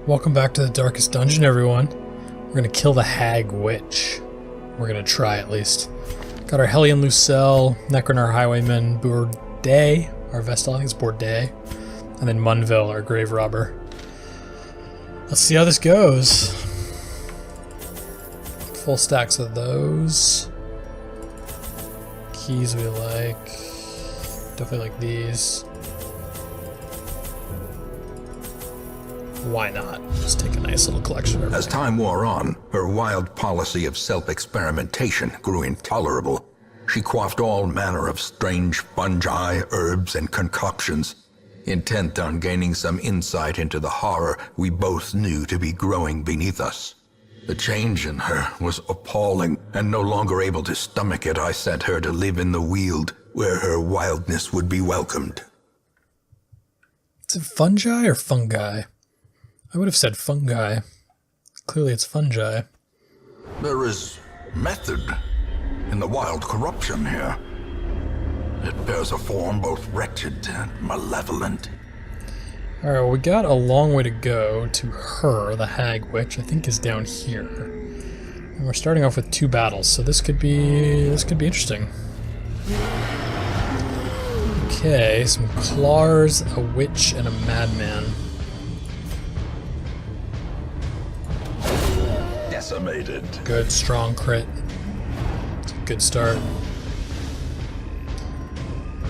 Welcome back to the Darkest Dungeon, everyone. We're gonna kill the Hag Witch. We're gonna try, at least. Got our Hellion Lucelle, Necronar Highwayman, Bourday, our Vestal, I think it's Bourday, and then Munville, our Grave Robber. Let's see how this goes. Full stacks of those. Keys we like. Definitely like these. Why not? Just take a nice little collection of everything. As time wore on, her wild policy of self-experimentation grew intolerable. She quaffed all manner of strange fungi, herbs, and concoctions, intent on gaining some insight into the horror we both knew to be growing beneath us. The change in her was appalling, and no longer able to stomach it, I sent her to live in the Weald, where her wildness would be welcomed. Is it fungi or fungi? I would have said fungi. Clearly it's fungi. There is method in the wild corruption here. It bears a form both wretched and malevolent. Alright, well, we got a long way to go to her, the Hag Witch, I think is down here. And we're starting off with 2 battles, so this could be interesting. Okay, some claws, a witch, and a madman. Decimated. Good, strong crit. It's a good start.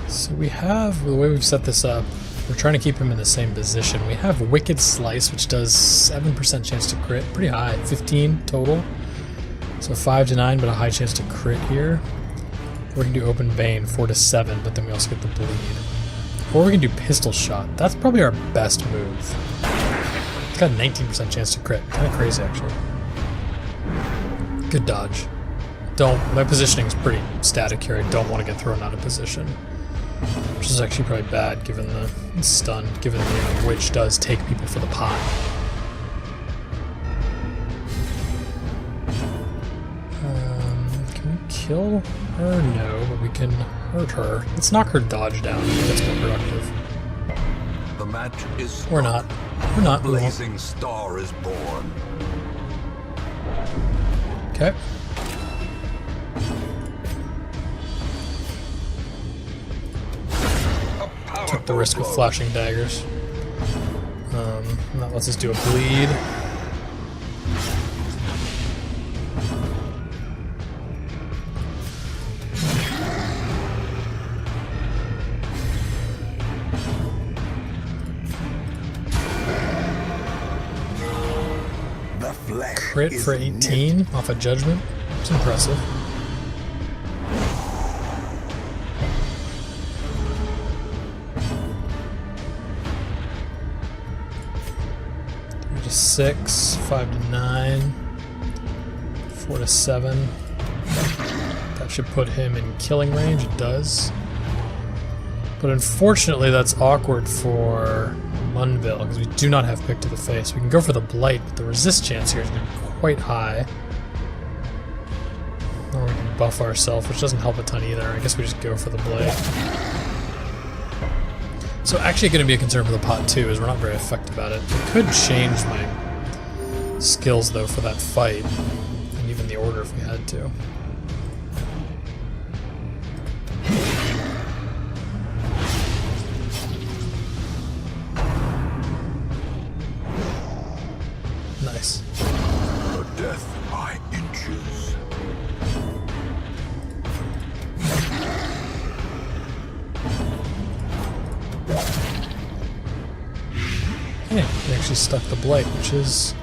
So we have, the way we've set this up, we're trying to keep him in the same position. We have Wicked Slice, which does 7% chance to crit. Pretty high, 15 total. So 5 to 9, but a high chance to crit here. Or we can do Open Bane, 4 to 7, but then we also get the bleed. Or we can do Pistol Shot. That's probably our best move. It's got a 19% chance to crit. Kind of crazy, actually. Good dodge. My positioning is pretty static here. I don't want to get thrown out of position. Which is actually probably bad given the stun, given the witch does take people for the pot. Can we kill her? No, but we can hurt her. Let's knock her dodge down. I think that's more productive. The match is Or not. Or not. A blazing star is born. Okay. Took the risk with flashing daggers. And that lets us do a bleed. The flesh Crit for 18 off a judgment. It's impressive. To 6, 5 to 9, 4 to 7. That should put him in killing range. It does. But unfortunately, that's awkward for Munville because we do not have Pick to the Face. We can go for the Blight, but the resist chance here is going to be quite high. Or we can buff ourselves, which doesn't help a ton either. I guess we just go for the Blight. So actually going to be a concern for the pot too, is we're not very effective at it. It could change my skills though for that fight, and even the order if we had to. Nice. A death by inches. Hey, he actually stuck the Blight, which is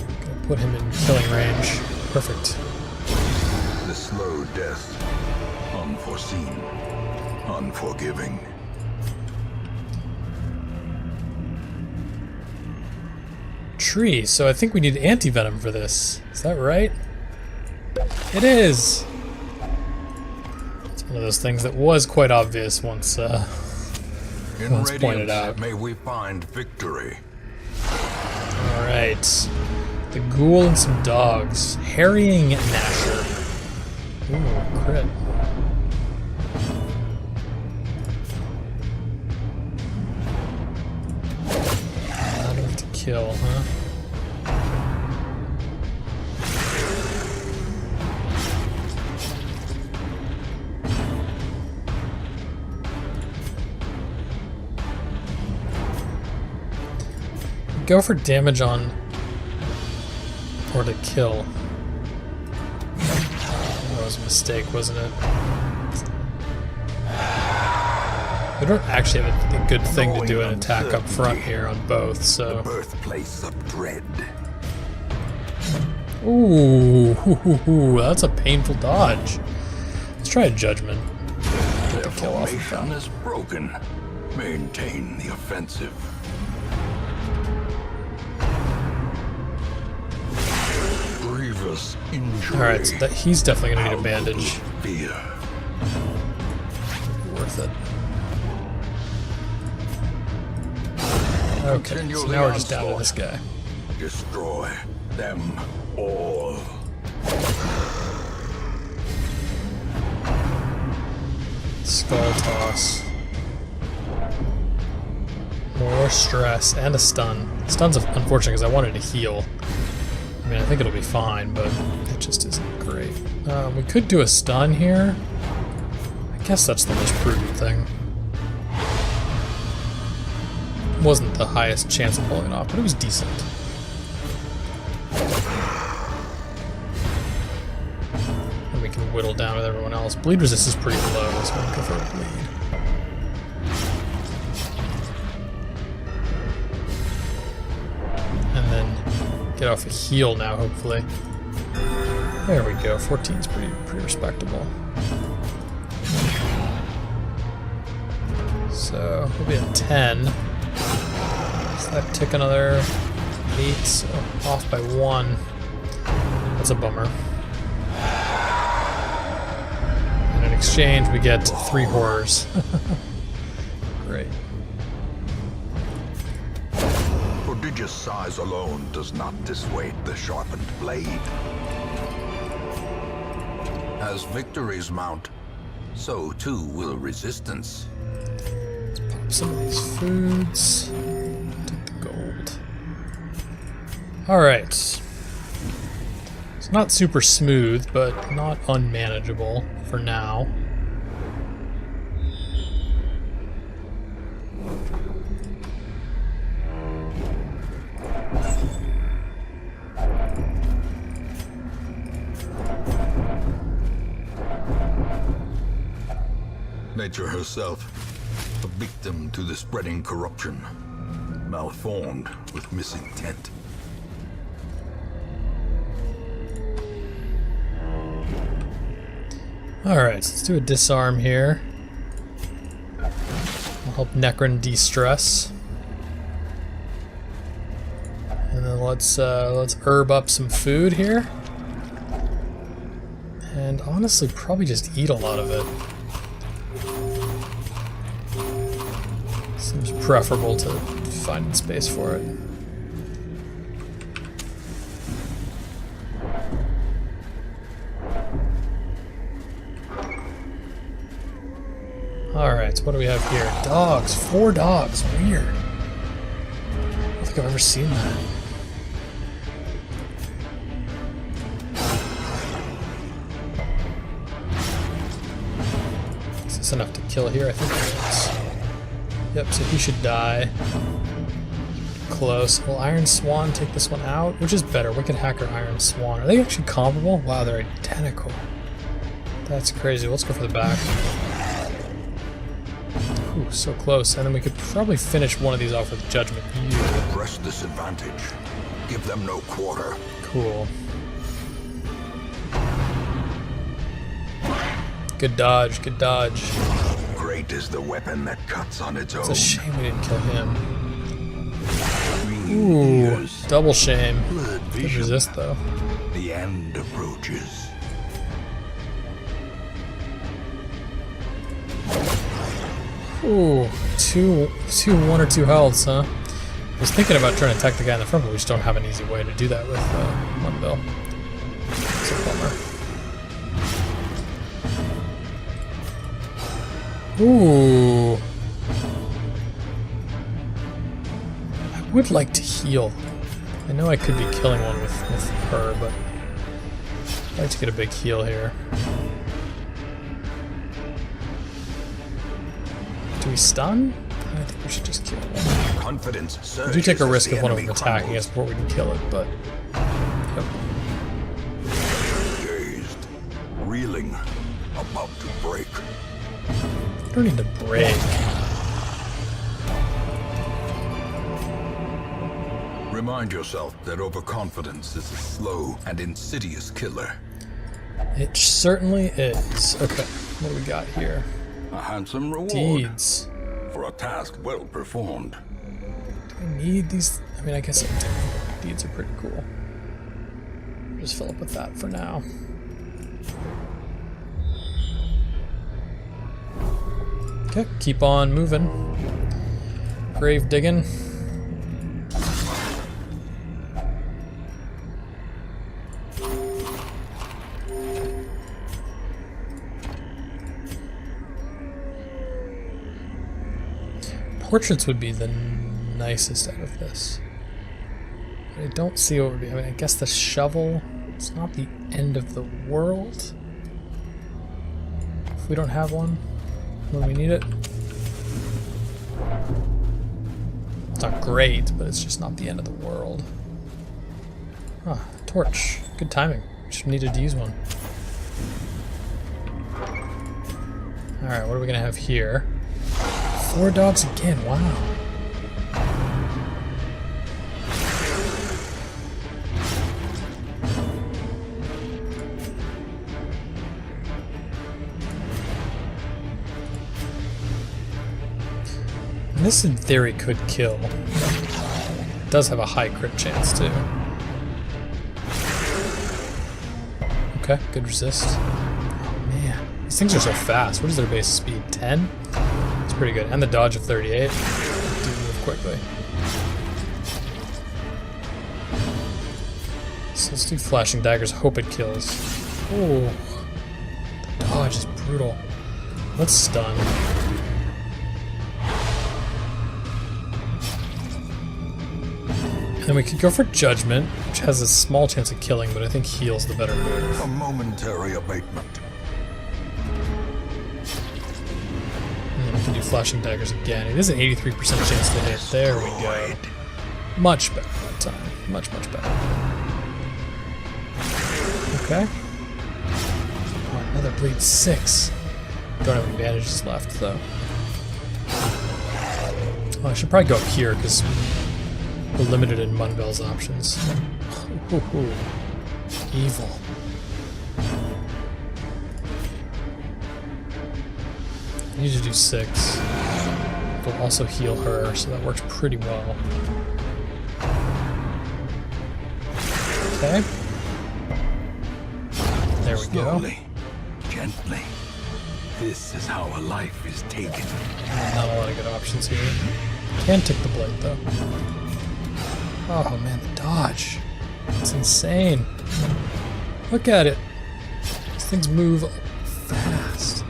going to put him in killing range. Perfect. The slow death. Unforeseen. Unforgiving. Tree, so I think we need anti-venom for this. Is that right? It is! It's one of those things that was quite obvious once pointed out. May we find victory. Alright. The ghoul and some dogs. Harrying Gnasher. Ooh, crit. kill, huh? Go for damage on or to kill. That was a mistake, wasn't it? We don't actually have a good thing to do an attack up front here on both, so. The birthplace of dread. Ooh, that's a painful dodge. Let's try a judgment. Their formation is broken. Maintain the offensive. Grievous injury. Alright, so he's definitely gonna need a bandage. Fear. Worth it. Okay, so now we're just down to this guy. Destroy them all. Skull toss. More stress and a stun. Stun's unfortunate because I wanted to heal. I mean, I think it'll be fine, but it just isn't great. We could do a stun here. I guess that's the most prudent thing. Wasn't the highest chance of pulling it off, but it was decent. And we can whittle down with everyone else. Bleed resist is pretty low, so I'm going to go for a bleed. And then get off a heal now, hopefully. There we go. 14 is pretty respectable. So we'll be at 10. So that tick another 8, so off by 1. That's a bummer. And in exchange, we get 3 horrors. Great. Prodigious size alone does not dissuade the sharpened blade. As victories mount, so too will resistance. Let's pop some of these foods. Take the gold. Alright. It's not super smooth, but not unmanageable for now. Nature herself, a victim to the spreading corruption, malformed with misintent. Alright, so let's do a disarm here. I'll help Necron de-stress. And then let's herb up some food here. And honestly, probably just eat a lot of it. Seems preferable to find space for it. Alright, so what do we have here? Dogs. 4 dogs. Weird. I don't think I've ever seen that. Is this enough to kill here? I think it is. Yep, so he should die. Close. Will Iron Swan take this one out? Which is better, Wicked Hacker, Iron Swan? Are they actually comparable? Wow, they're identical. That's crazy. Let's go for the back. Ooh, so close. And then we could probably finish one of these off with Judgment. Press this advantage. Give them no quarter. Cool. Good dodge, good dodge. Great is the weapon that cuts on its own. It's a shame we didn't kill him. Ooh, double shame. Could resist though. The end approaches. Ooh, two 1 or 2 healths, huh? I was thinking about trying to attack the guy in the front, but we just don't have an easy way to do that with one bill. It's a bummer. Ooh. would like to heal. I know I could be killing one with her, but I'd like to get a big heal here. Do we stun? I think we should just kill one. Confidence We do take a risk of one of them attacking us before we can kill it, but... Yep. Dazed, reeling, about to break. I don't need to break. Remind yourself that overconfidence is a slow and insidious killer. It certainly is. Okay, what do we got here? A handsome reward Deeds. for a task well performed. Do I need these? I mean, I guess I do. Deeds are pretty cool. Just fill up with that for now. Okay, keep on moving. Grave digging. Portraits would be the nicest out of this. I don't see what would be. I mean, I guess the shovel, it's not the end of the world. If we don't have one when we need it. It's not great, but it's just not the end of the world. Ah, torch. Good timing. Just needed to use one. Alright, what are we gonna have here? 4 dogs again, wow. And this in theory could kill. It does have a high crit chance too. Okay, good resist. Oh man, these things are so fast. What is their base speed? 10? It's pretty good. And the dodge of 38. Do move quickly. So let's do flashing daggers. Hope it kills. Oh, the dodge is brutal. Let's stun. And then we could go for judgment, which has a small chance of killing, but I think heal's the better move. A momentary abatement. We can do flashing daggers again. It is an 83% chance to hit. There we go. Much better that time. Much, much better. Okay. Oh, another bleed 6. Don't have any bandages left, though. Oh, I should probably go up here, because we're limited in Munbell's options. Ooh. Evil. I need to do 6. But also heal her, so that works pretty well. Okay. There we Slowly, gently. This is how a life is taken. go. Not a lot of good options here. Can take the blade, though. Oh man, the dodge. It's insane. Look at it. These things move fast.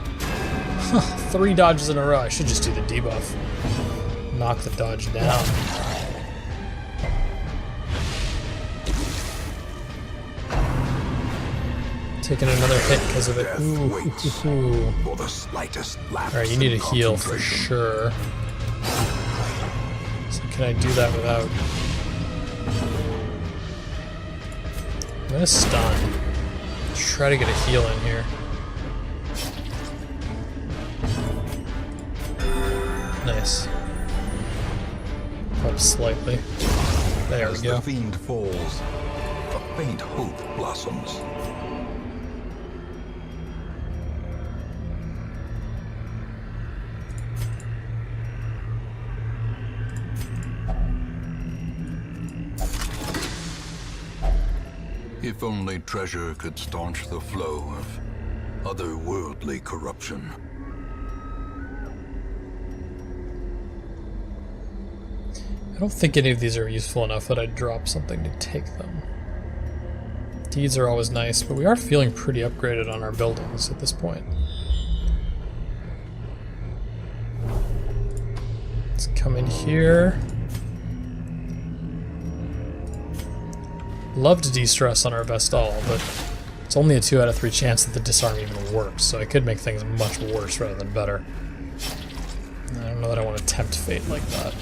3 dodges in a row. I should just do the debuff. Knock the dodge down. Taking another hit because of it. Ooh. For the slightest lapse. Alright, you need in a heal for concentration. sure. So can I do that without... I'm gonna stun. Try to get a heal in here. Nice. Up slightly. There we As go. the fiend falls, a faint hope blossoms. If only treasure could staunch the flow of otherworldly corruption. I don't think any of these are useful enough that I'd drop something to take them. Deeds are always nice, but we are feeling pretty upgraded on our buildings at this point. Let's come in here. Love to de-stress on our Vestal, but it's only a 2 out of 3 chance that the disarm even works, so I could make things much worse rather than better. I don't know that I want to tempt fate like that.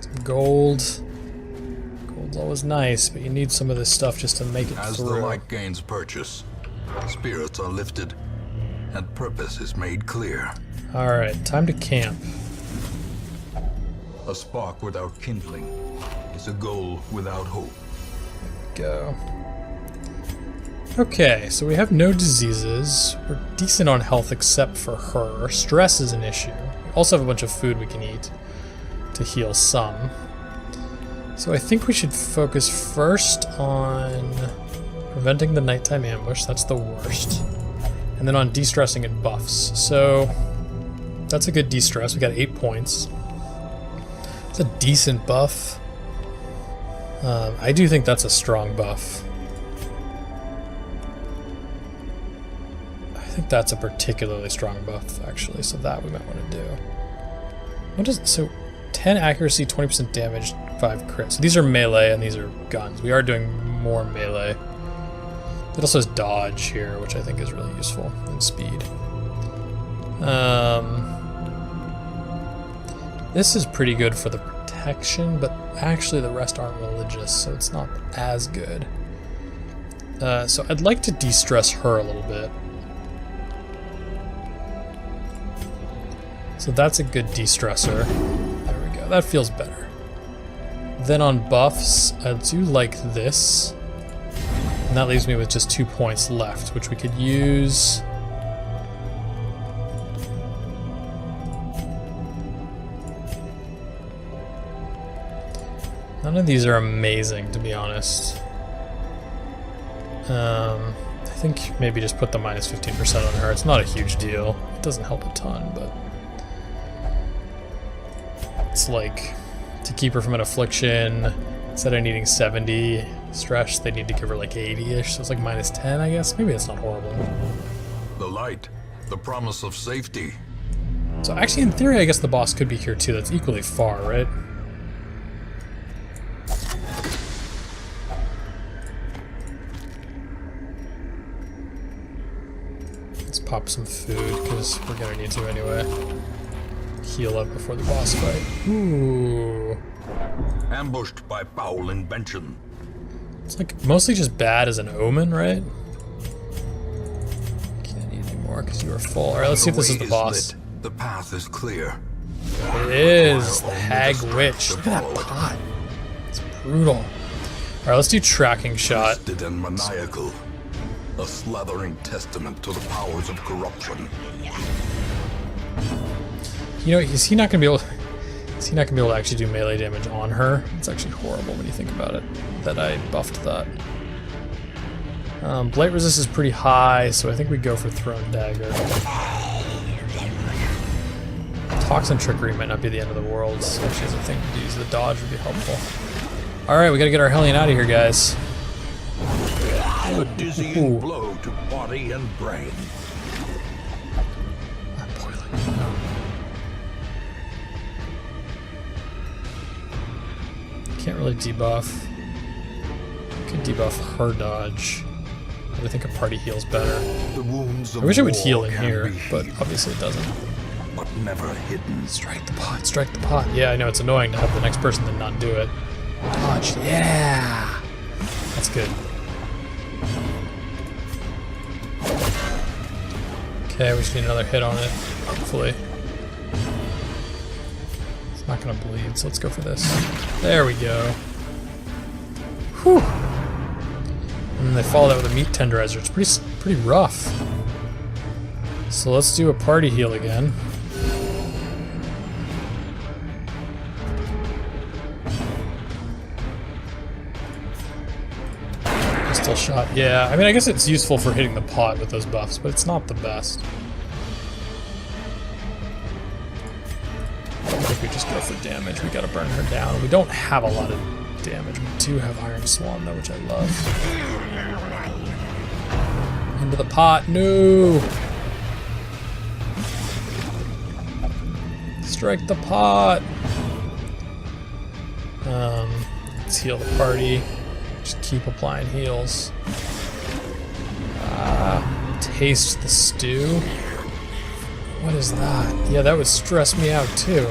Some gold. Gold's always nice, but you need some of this stuff just to make it As through. the light gains purchase, spirits are lifted, and purpose is made clear. Alright, time to camp. A spark without kindling is a goal without hope. Go. Okay, so we have no diseases. We're decent on health except for her. Stress is an issue. We also have a bunch of food we can eat to heal some. So I think we should focus first on preventing the nighttime ambush. That's the worst. And then on de-stressing and buffs. So that's a good de-stress. We got 8 points. It's a decent buff. I do think that's a strong buff. I think that's a particularly strong buff, actually, so that we might want to do. What is so 10 accuracy, 20% damage, 5 crits. So these are melee and these are guns. We are doing more melee. It also has dodge here, which I think is really useful, and speed. This is pretty good for the protection, but actually the rest aren't religious, so it's not as good. So I'd like to de-stress her a little bit. So that's a good de-stressor. There we go. That feels better. Then on buffs, I do like this. And that leaves me with just 2 points left, which we could use. None of these are amazing, to be honest. I think maybe just put the minus 15% on her. It's not a huge deal. It doesn't help a ton, but it's like to keep her from an affliction, instead of needing 70 stress, they need to give her like 80-ish, so it's like minus 10, I guess. Maybe it's not horrible. The light, the promise of safety. So actually, in theory, I guess the boss could be here too. That's equally far, right? Let's pop some food, because we're gonna need to anyway. Heal up before the boss fight. Ooh. Ambushed by foul invention. It's like mostly just bad as an omen, right? Can't eat anymore because you are full. Alright, let's see if this is the boss. Lit. The path is clear. It is the Hag Witch. Look at that pot. It's brutal. Alright, let's do tracking shot. Twisted and maniacal. A slathering testament to the powers of corruption. You know, is he not gonna be able to actually do melee damage on her? It's actually horrible when you think about it, that I buffed that. Blight resist is pretty high, so I think we go for Thrown Dagger. Toxin Trickery might not be the end of the world, so actually as a thing to use the dodge would be helpful. Alright, we gotta get our Hellion out of here, guys. A dizzying blow to body and brain. I'm boiling. No. Can't really debuff. Could debuff her dodge. But I think a party heal's better. The wounds of I wish it would war heal in can here, be but healed, obviously it doesn't. but never hidden. Strike the pot, strike the pot. Yeah, I know, it's annoying to have the next person then not do it. Dodge, yeah! That's good. Okay, we just need another hit on it, hopefully. It's not gonna bleed, so let's go for this. There we go. Whew! And they follow that with a meat tenderizer. It's pretty rough. So let's do a party heal again. Pistol shot, yeah. I mean, I guess it's useful for hitting the pot with those buffs, but it's not the best. I think we just go for damage. We gotta burn her down. We don't have a lot of damage. We do have Iron Swan though, which I love. Into the pot, no! Strike the pot! Let's heal the party. Just keep applying heals. Taste the stew. What is that? Yeah, that would stress me out too.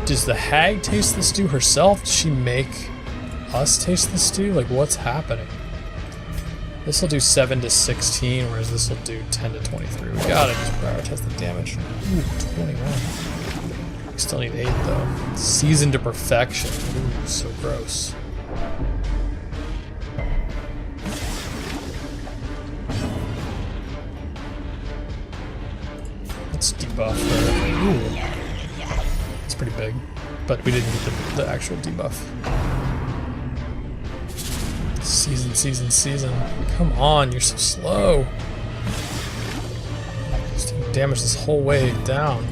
Does the hag taste the stew herself? Does she make us taste the stew? Like, what's happening? This will do 7 to 16, whereas this will do 10 to 23. We gotta just prioritize the damage. Ooh, 21. We still need 8 though. Seasoned to perfection. Ooh, so gross. Let's debuff her. Ooh. It's pretty big, but we didn't get the actual debuff. Season. Come on, you're so slow. Just taking damage this whole way down.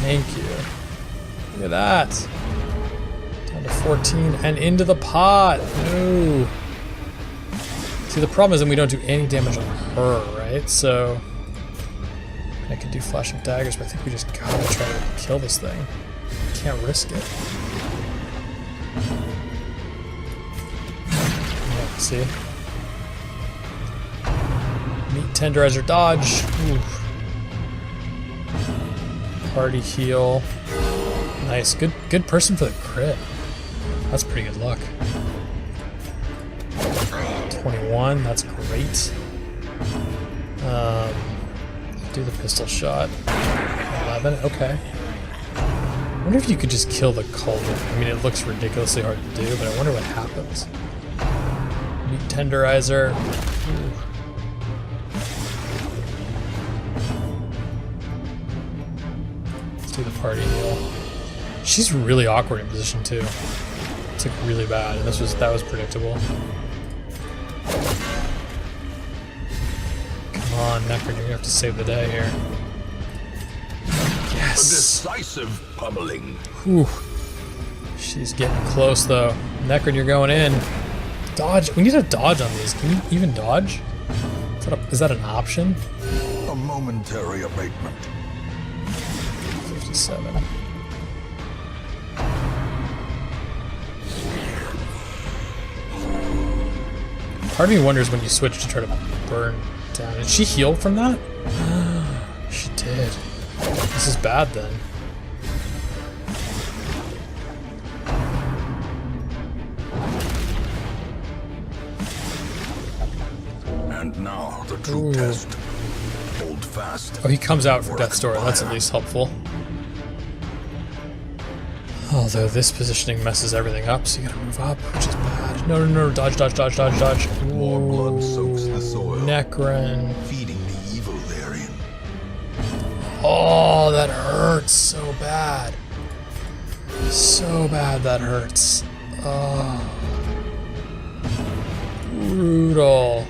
Thank you. Look at that. Down to 14 and into the pot. No. See, the problem is that we don't do any damage on her, right? So I could do flash of daggers, but I think we just gotta try to kill this thing. Can't risk it. See? Meat tenderizer dodge. Ooh. Party heal. Nice. Good person for the crit. That's pretty good luck. 21, that's great. Do the pistol shot. 11, okay. I wonder if you could just kill the cauldron. I mean, it looks ridiculously hard to do, but I wonder what happens. Meat tenderizer. Ooh. Let's do the party heal. She's really awkward in position too. It's like really bad, and that was predictable. Come on, Necron, you're gonna have to save the day here. Yes. A decisive pummeling. Whew. She's getting close though. Necron, you're going in. Dodge. We need a dodge on these. Can you even dodge? Is that an option? A momentary abatement. 57. Part of me wonders when you switch to try to burn down. Did she heal from that? She did. This is bad then. And now the true test. Hold fast. Oh, he comes out for Death's Door. That's at least helpful. Although this positioning messes everything up, so you gotta move up, which is bad. No. Dodge. More blood soaks the soil. Necron. Feeding the evil therein. Oh, that hurts so bad. So bad that hurts. Oh. Brutal.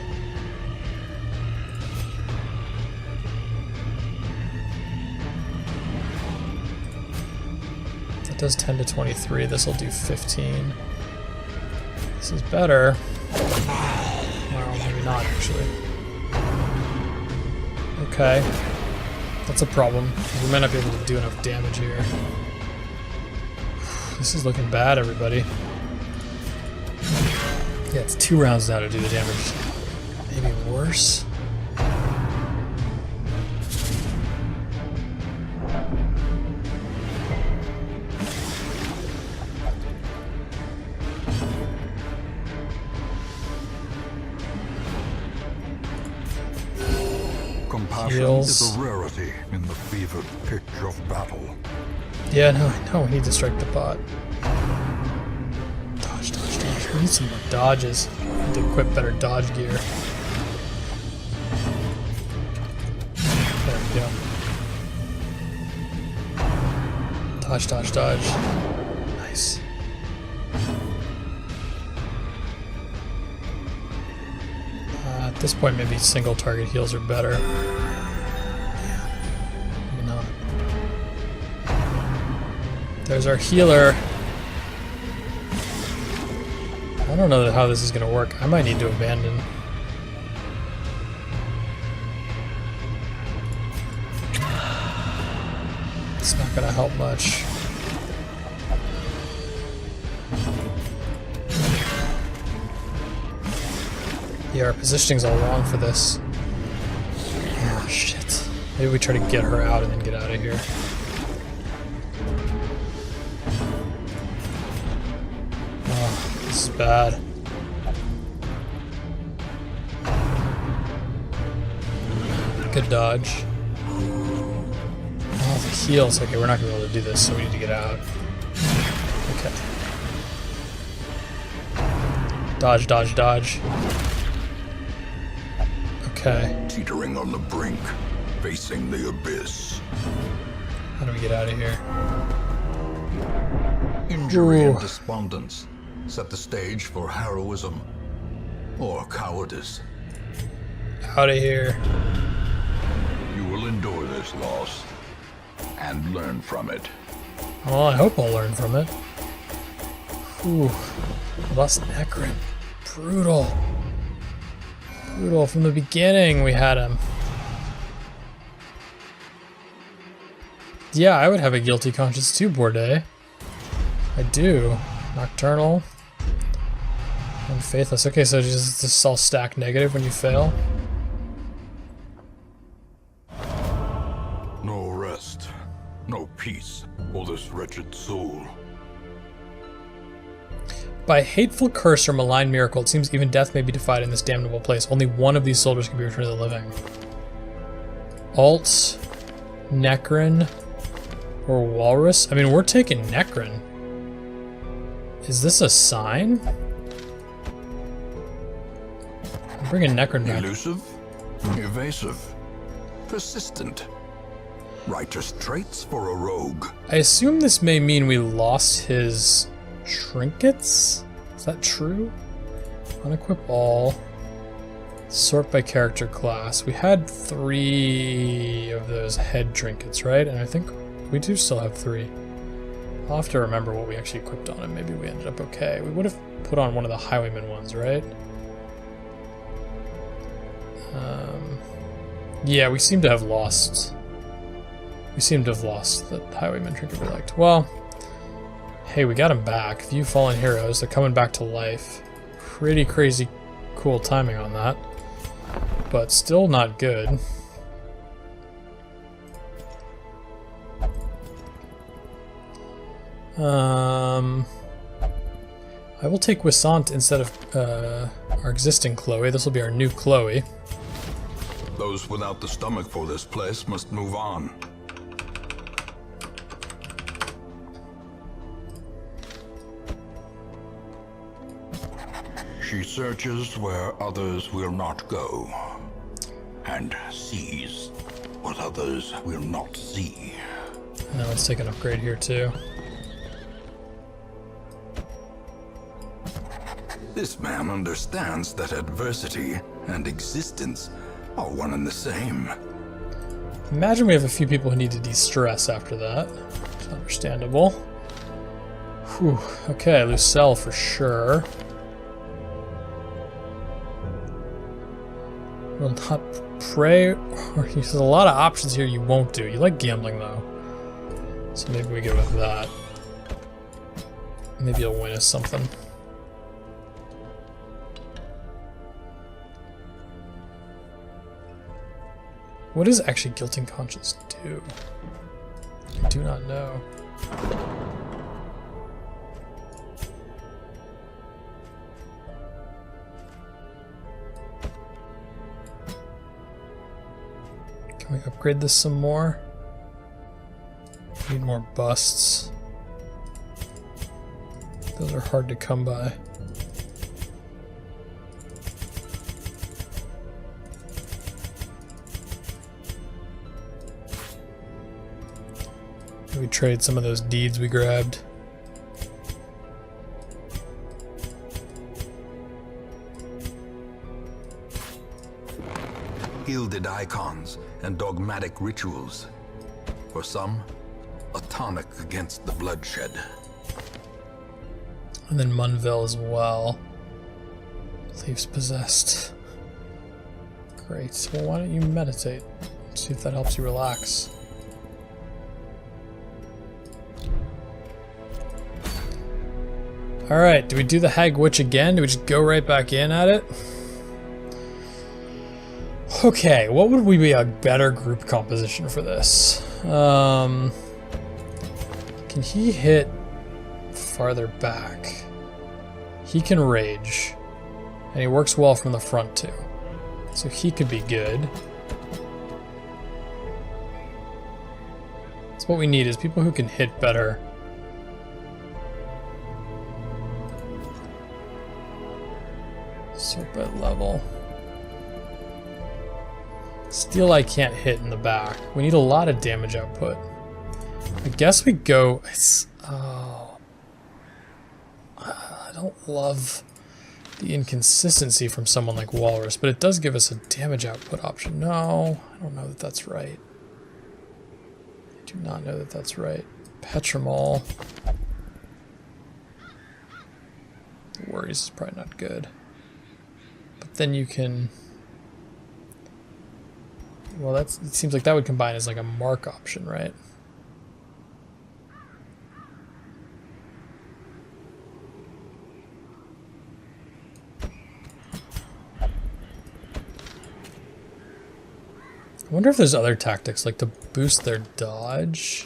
Does 10 to 23. This will do 15. This is better. Well, maybe not actually. Okay, that's a problem. We might not be able to do enough damage here. This is looking bad, everybody. Yeah, it's 2 rounds now to do the damage. Maybe worse. Compassion is a rarity in the fevered pitch of battle. Yeah, no, we need to strike the pot. Dodge. We need some more dodges. We need to equip better dodge gear. There we go. Dodge. Nice. At this point, maybe single target heals are better. Yeah, maybe not. There's our healer. I don't know how this is going to work. I might need to abandon. It's not going to help much. Yeah, our positioning's all wrong for this. Oh, shit. Maybe we try to get her out and then get out of here. Oh, this is bad. Good dodge. Oh, the heals. Okay, we're not going to be able to do this, so we need to get out. Okay. Dodge, dodge, dodge. Okay. Teetering on the brink, facing the abyss. How do we get out of here? Injury Ooh. and despondence set the stage for heroism or cowardice. Out of here. You will endure this loss and learn from it. Well, I hope I'll learn from it. Ooh. Lost Necron. Brutal. Brutal. From the beginning, we had him. Yeah, I would have a guilty conscience too, Bourdain. I do. Nocturnal. And Faithless. Okay, so just all stack negative when you fail. No rest, no peace for this wretched soul. By hateful curse or malign miracle, it seems even death may be defied in this damnable place. Only one of these soldiers can be returned to the living. Alt, Necron, or Walrus? I mean, we're taking Necron. Is this a sign? I'm bringing Necron back. Elusive, evasive, persistent. Righteous traits for a rogue. I assume this may mean we lost his trinkets? Is that true? Unequip all. Sort by character class. We had 3 of those head trinkets, right? And I think we do still have 3. I'll have to remember what we actually equipped on him. Maybe we ended up okay. We would have put on one of the highwayman ones, right? Yeah, we seem to have lost. We seem to have lost the highwayman trinket we liked. Well, hey, we got him back. View fallen heroes. They're coming back to life. Pretty crazy cool timing on that. But still not good. I will take Wissant instead of our existing Chloe. This will be our new Chloe. Those without the stomach for this place must move on. She searches where others will not go, and sees what others will not see. Now let's take an upgrade here too. This man understands that adversity and existence are one and the same. Imagine we have a few people who need to de-stress after that. It's understandable. Whew. Okay, Lucelle for sure. Will not pray, or there's a lot of options here you won't do. You like gambling though, so maybe we go with that. Maybe you'll win us something. What does actually guilt and conscience do? I do not know. Can we upgrade this some more? Need more busts. Those are hard to come by. We trade some of those deeds we grabbed. Gilded icons and dogmatic rituals. For some, a tonic against the bloodshed. And then Munville as well. Leaves possessed. Great. Well, why don't you meditate? See if that helps you relax. Alright, do we do the Hag Witch again? Do we just go right back in at it? Okay, what would be a better group composition for this? Can he hit farther back? He can rage, and he works well from the front too. So he could be good. So what we need is people who can hit better. Serp at level. Steel I can't hit in the back. We need a lot of damage output. I guess we go... Oh. I don't love the inconsistency from someone like Walrus, but it does give us a damage output option. No, I don't know that that's right. I do not know that that's right. Petramol. Worries is probably not good. But then you can... Well, it seems like that would combine as like a mark option, right? I wonder if there's other tactics, like to boost their dodge.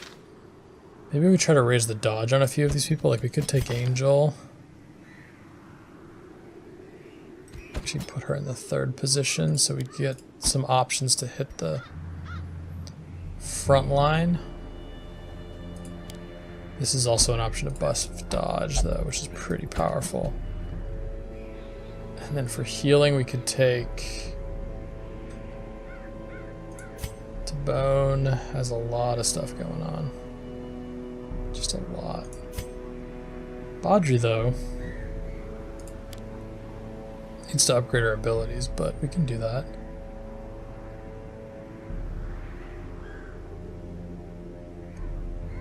Maybe we try to raise the dodge on a few of these people. Like we could take Angel. Actually put her in the 3rd position so we get some options to hit the front line. This is also an option to bust dodge though, which is pretty powerful. And then for healing we could take Bone. Has a lot of stuff going on. Just a lot. Baudry though needs to upgrade our abilities, but we can do that.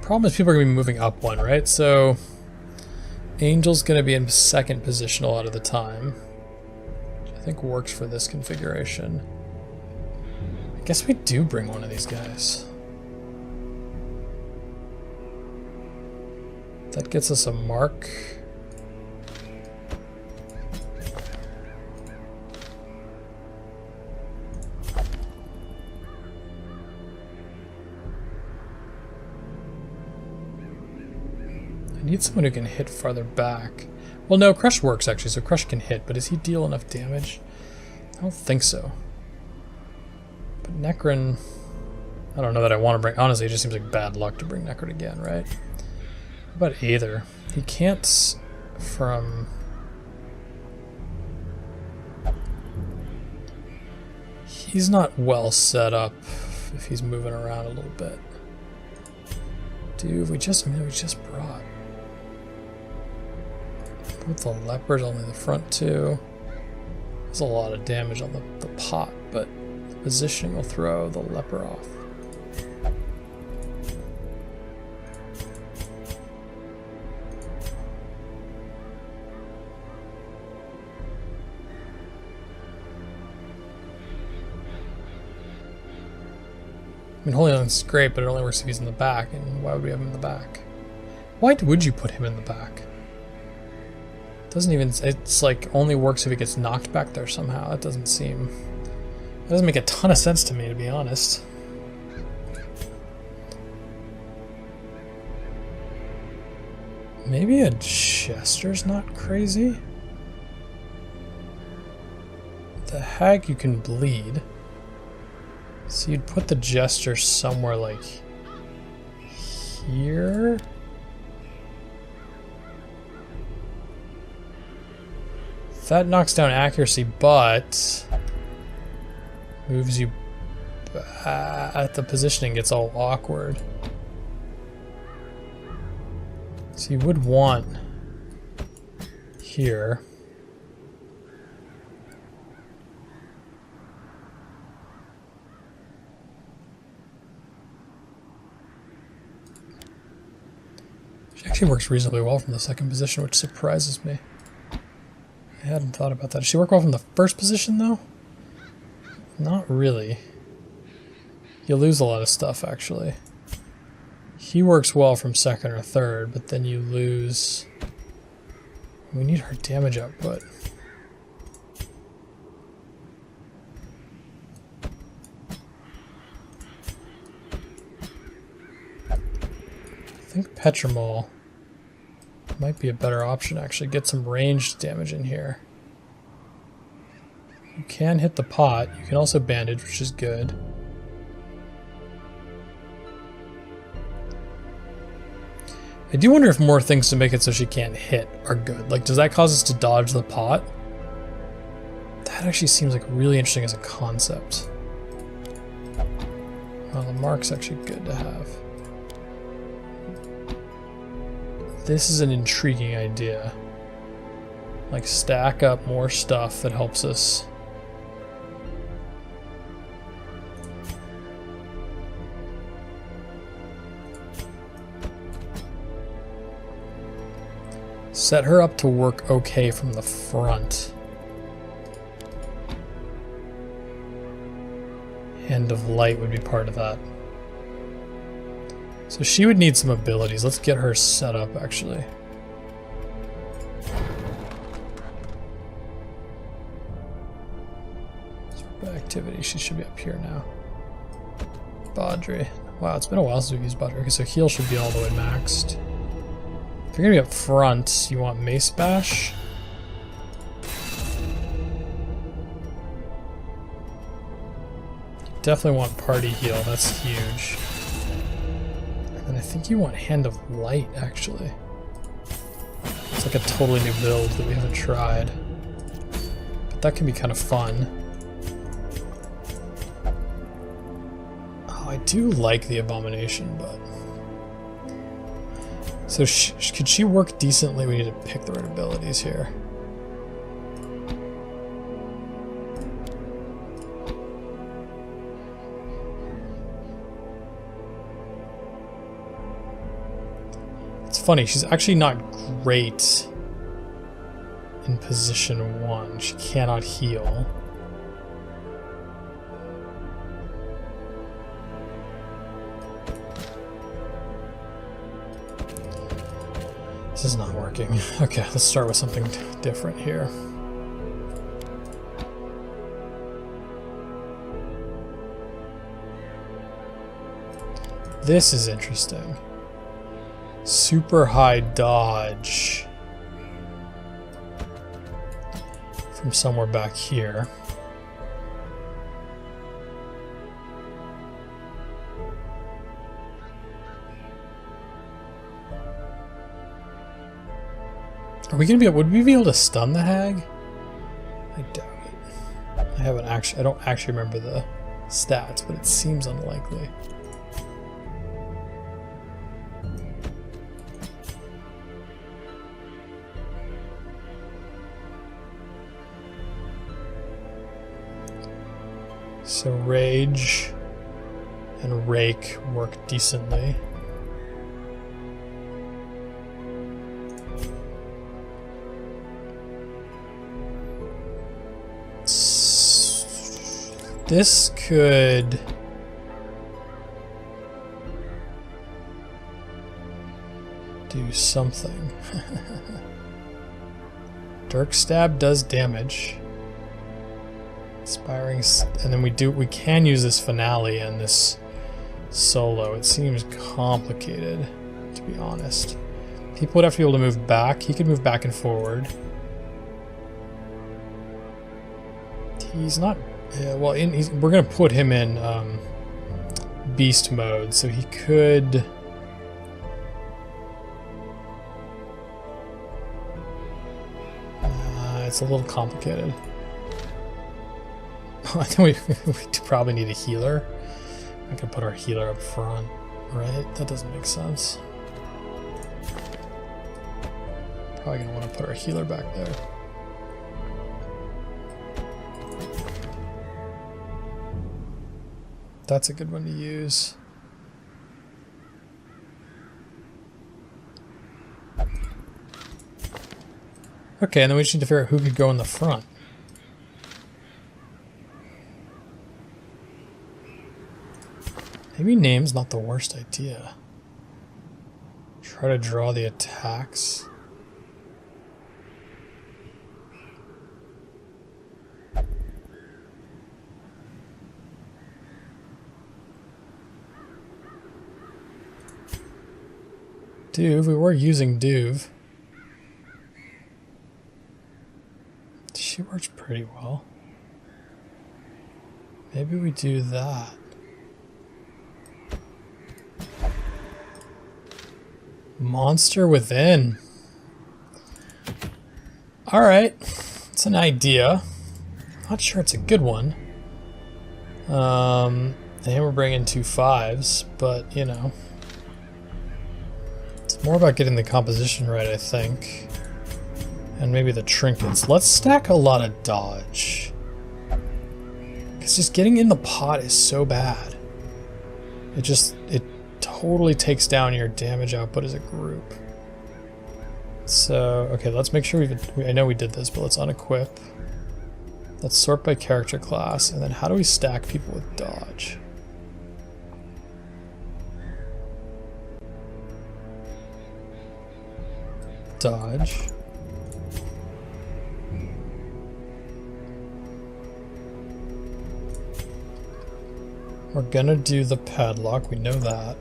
Problem is people are going to be moving up one, right? So Angel's going to be in 2nd position a lot of the time, which I think works for this configuration. I guess we do bring one of these guys. That gets us a mark. I need someone who can hit farther back. Well, no, Crush works actually, so Crush can hit, but does he deal enough damage? I don't think so. But Necron, I don't know that I want to bring... Honestly, it just seems like bad luck to bring Necron again, right? What about Aether? He can't from... He's not well set up if he's moving around a little bit. Dude, we just brought... Put the Leopard only the front two. There's a lot of damage on the pot, but... Positioning will throw the leper off. I mean, Holy One's great, but it only works if he's in the back, and why would we have him in the back? Why would you put him in the back? Doesn't even... It's like only works if he gets knocked back there somehow. That doesn't seem... That doesn't make a ton of sense to me, to be honest. Maybe a Jester's not crazy? The Hag you can bleed. So you'd put the Jester somewhere like here? That knocks down accuracy, but... moves you at the positioning gets all awkward. So you would want here. She actually works reasonably well from the 2nd position, which surprises me. I hadn't thought about that. Does she work well from the 1st position though? Not really. You lose a lot of stuff, actually. He works well from 2nd or 3rd, but then you lose... We need her damage output. think Petramol might be a better option, actually. Get some ranged damage in here. You can hit the pot. You can also bandage, which is good. I do wonder if more things to make it so she can't hit are good. Like, does that cause us to dodge the pot? That actually seems like really interesting as a concept. Well, the mark's actually good to have. This is an intriguing idea. Like, stack up more stuff that helps us. Set her up to work okay from the front. Hand of Light would be part of that. So she would need some abilities. Let's get her set up, actually. Activity, she should be up here now. Baudry. Wow, it's been a while since we've used Baudry. Okay, so heal should be all the way maxed. If you're gonna be up front, you want Mace Bash. You definitely want Party Heal, that's huge. And then I think you want Hand of Light, actually. It's like a totally new build that we haven't tried. But that can be kind of fun. Oh, I do like the Abomination, but... So could she work decently? We need to pick the right abilities here. It's funny, she's actually not great in position 1. She cannot heal. This is not working. Okay, let's start with something different here. This is interesting. Super high dodge from somewhere back here. Are we gonna be? Would we be able to stun the hag? I doubt it. I don't actually remember the stats, but it seems unlikely. So Rage and Rake work decently. This could... do something. Dirk Stab does damage. Inspiring, and then we can use this finale and this solo. It seems complicated, to be honest. People would have to be able to move back. He could move back and forward. He's not... Yeah, well, we're going to put him in beast mode, so he could... it's a little complicated. I think we probably need a healer. I could put our healer up front, right? That doesn't make sense. Probably going to want to put our healer back there. That's a good one to use. Okay, and then we just need to figure out who could go in the front. Maybe name's not the worst idea. Try to draw the attacks. Duve, we were using Duve. She works pretty well. Maybe we do that. Monster within. Alright. It's an idea. Not sure it's a good one. And we're bringing 2 5s, but you know. It's more about getting the composition right, I think. And maybe the trinkets. Let's stack a lot of dodge. Because just getting in the pot is so bad. It totally takes down your damage output as a group. So, okay, let's make sure I know we did this, but let's unequip. Let's sort by character class, and then how do we stack people with dodge? Dodge. We're gonna do the padlock, we know that.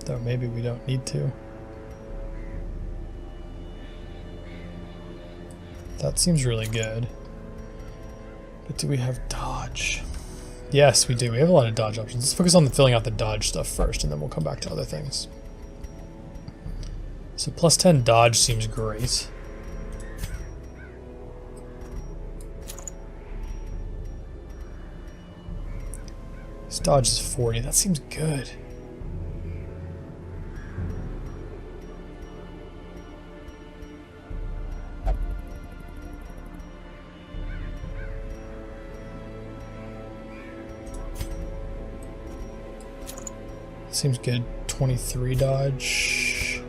Though maybe we don't need to. That seems really good. But do we have dodge? Yes, we do. We have a lot of dodge options. Let's focus on filling out the dodge stuff first, and then we'll come back to other things. So plus 10 dodge seems great. His dodge is 40. That seems good. Seems good. 23 dodge.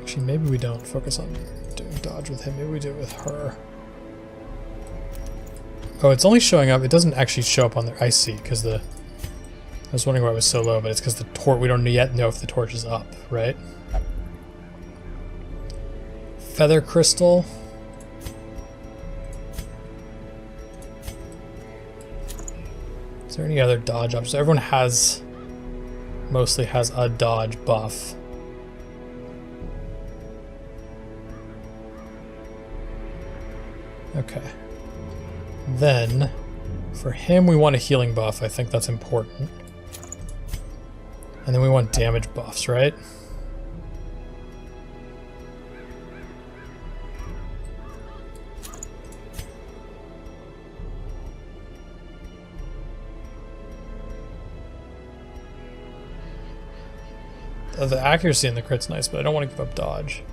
Actually, maybe we don't focus on doing dodge with him. Maybe we do it with her. Oh, it's only showing up. It doesn't actually show up on there. I see, because I was wondering why it was so low, but it's because the torch. We don't yet know if the torch is up, right? Feather crystal. Is there any other dodge options? Everyone mostly has a dodge buff. Okay. Then, for him we want a healing buff. I think that's important. And then we want damage buffs, right? The accuracy in the crit's nice, but I don't want to give up dodge.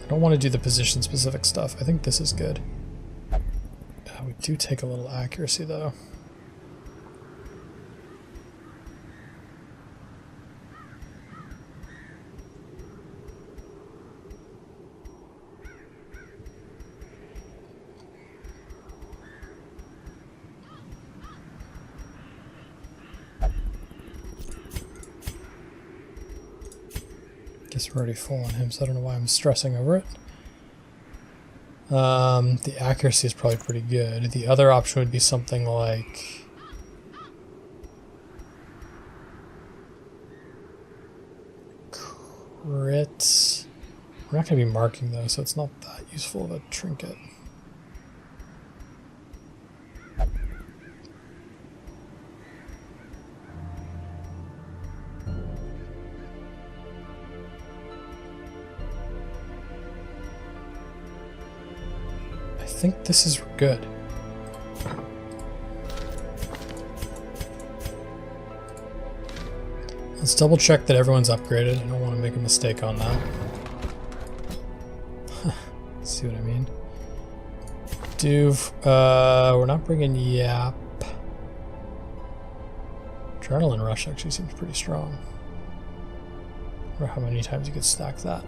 I don't want to do the position-specific stuff. I think this is good. We do take a little accuracy, though. Guess we're already full on him, so I don't know why I'm stressing over it. The accuracy is probably pretty good. The other option would be something like... crits. We're not going to be marking though, so it's not that useful of a trinket. I think this is good. Let's double check that everyone's upgraded. I don't want to make a mistake on that. See what I mean? Duve, we're not bringing Yap. Adrenaline Rush actually seems pretty strong. I wonder how many times you could stack that.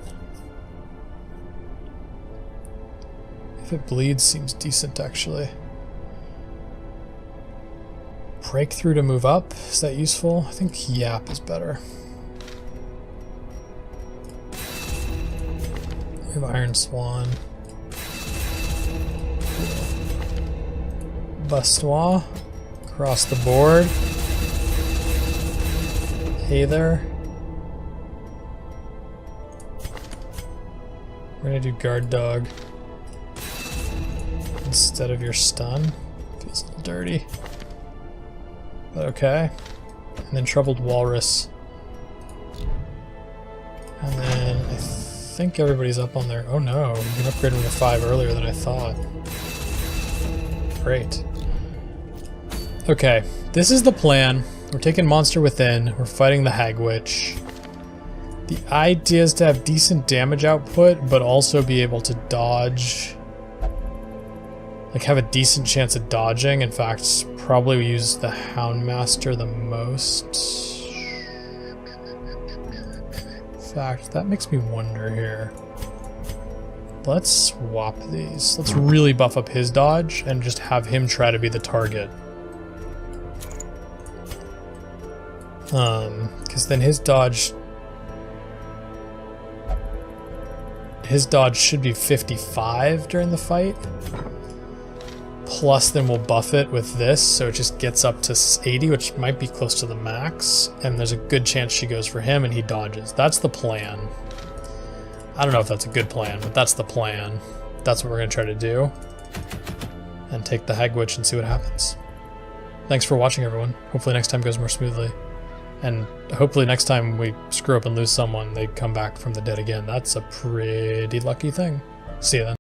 If it bleeds, seems decent actually. Breakthrough to move up, is that useful? I think Yap is better. We have Iron Swan. Bastois. Across the board. Hey there. We're gonna do guard dog instead of your stun. Feels a little dirty. But okay. And then troubled walrus. And then I think everybody's up on their... Oh no, you can upgrade them to 5 earlier than I thought. Great. Okay, this is the plan. We're taking Monster Within. We're fighting the Hag Witch. The idea is to have decent damage output, but also be able to dodge. Like, have a decent chance at dodging. In fact, probably use the Houndmaster the most. In fact, that makes me wonder here. Let's swap these. Let's really buff up his dodge and just have him try to be the target. Because then his dodge should be 55 during the fight. Plus then we'll buff it with this, so it just gets up to 80, which might be close to the max. And there's a good chance she goes for him and he dodges. That's the plan. I don't know if that's a good plan, but that's the plan. That's what we're going to try to do. And take the Hag Witch and see what happens. Thanks for watching, everyone. Hopefully next time goes more smoothly. And hopefully next time we screw up and lose someone, they come back from the dead again. That's a pretty lucky thing. See you then.